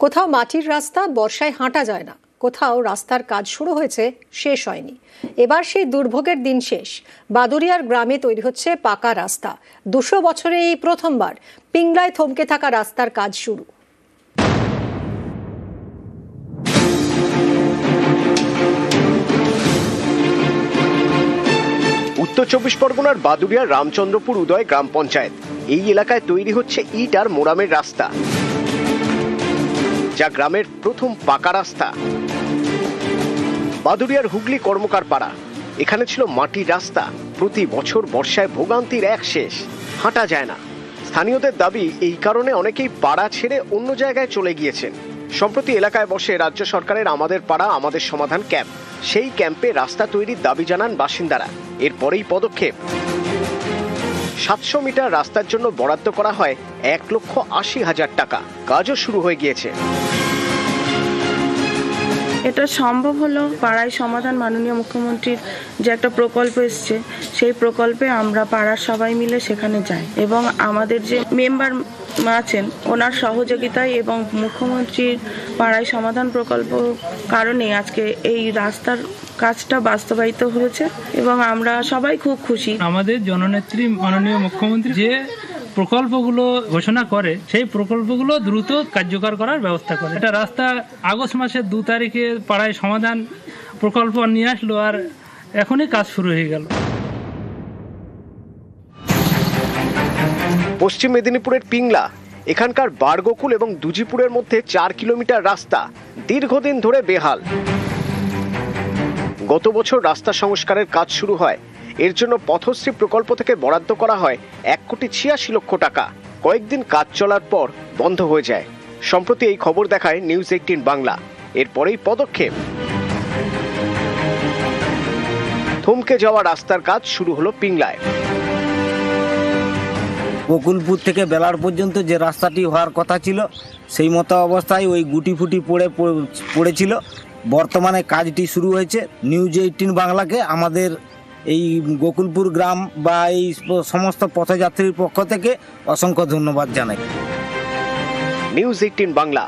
কোথাও মাটির রাস্তা বর্ষায় হাঁটা যায় না, কোথাও রাস্তার কাজ শুরু হয়েছে, শেষ হয়নি। এবার সেই দুর্ভোগের দিন শেষ। বাদুড়িয়ার গ্রামে তৈরি হচ্ছে পাকা রাস্তা। 200 বছরে এই প্রথমবার পিংলায় থমকে থাকা রাস্তার কাজ শুরু। উত্তর 24 পরগনার বাদুড়িয়ার রামচন্দ্রপুর উদয় গ্রাম পঞ্চায়েত। এই এলাকায় তৈরি হচ্ছে ইট আর মোরামের রাস্তা, যা গ্রামের প্রথম পাকা রাস্তা। বাদুড়িয়ার হুগলি কর্মকার পাড়া, এখানে ছিল মাটির রাস্তা। প্রতি বছর বর্ষায় ভোগান্তির এক শেষ, হাঁটা যায় না। স্থানীয়দের দাবি, এই কারণে অনেকেই পাড়া ছেড়ে অন্য জায়গায় চলে গিয়েছেন। সম্প্রতি এলাকায় বসে রাজ্য সরকারের আমাদের পাড়া আমাদের সমাধান ক্যাম্প। সেই ক্যাম্পে রাস্তা তৈরির দাবি জানান বাসিন্দারা। এরপরেই পদক্ষেপ। 700 মিটার রাস্তার জন্য বরাদ্দ করা হয় 1,80,000 টাকা। কাজও শুরু হয়ে গিয়েছে। এটা সম্ভব হলো পাড়ায় সমাধান মাননীয় মুখ্যমন্ত্রীর যে একটা প্রকল্প এসছে, সেই প্রকল্পে আমরা পাড়ার সবাই মিলে সেখানে যাই এবং আমাদের যে মেম্বার আছেন ওনার সহযোগিতায় এবং মুখ্যমন্ত্রীর পাড়ায় সমাধান প্রকল্প কারণে আজকে এই রাস্তার কাজটা বাস্তবায়িত হয়েছে এবং আমরা সবাই খুব খুশি। আমাদের জননেত্রী মাননীয় মুখ্যমন্ত্রী যে প্রকল্পগুলো ঘোষণা করে, সেই প্রকল্পগুলো দ্রুত কার্যকর করার ব্যবস্থা করে। এটা রাস্তা আগস্ট মাসের 2 তারিখে পাড়ায় সমাধান প্রকল্প নিয়ে আসলো, আর এখনই কাজ শুরু হয়ে গেল। পশ্চিম মেদিনীপুরের পিংলা, এখানকার বারগোকুল এবং দুজিপুরের মধ্যে 4 কিলোমিটার রাস্তা দীর্ঘদিন ধরে বেহাল। গত বছর রাস্তা সংস্কারের কাজ শুরু হয়। এর জন্য পথশ্রী প্রকল্প থেকে বরাদ্দ করা হয় 1,86,00,000 টাকা। কয়েকদিন কাজ চলার পর বন্ধ হয়ে যায়। সম্প্রতি এই খবর দেখায় নিউজ 18 বাংলা। এরপরেই পদক্ষেপ। থমকে যাওয়া রাস্তার কাজ শুরু হলো পিংলায়। বকুলপুর থেকে বেলার পর্যন্ত যে রাস্তাটি হওয়ার কথা ছিল, সেই মতো অবস্থায় ওই গুটি ফুটি পড়েছিল। বর্তমানে কাজটি শুরু হয়েছে। নিউজ 18 বাংলাকে আমাদের এই গোকুলপুর গ্রাম বা এই সমস্ত পথযাত্রীর পক্ষ থেকে অসংখ্য ধন্যবাদ জানাই। নিউজ 18 বাংলা।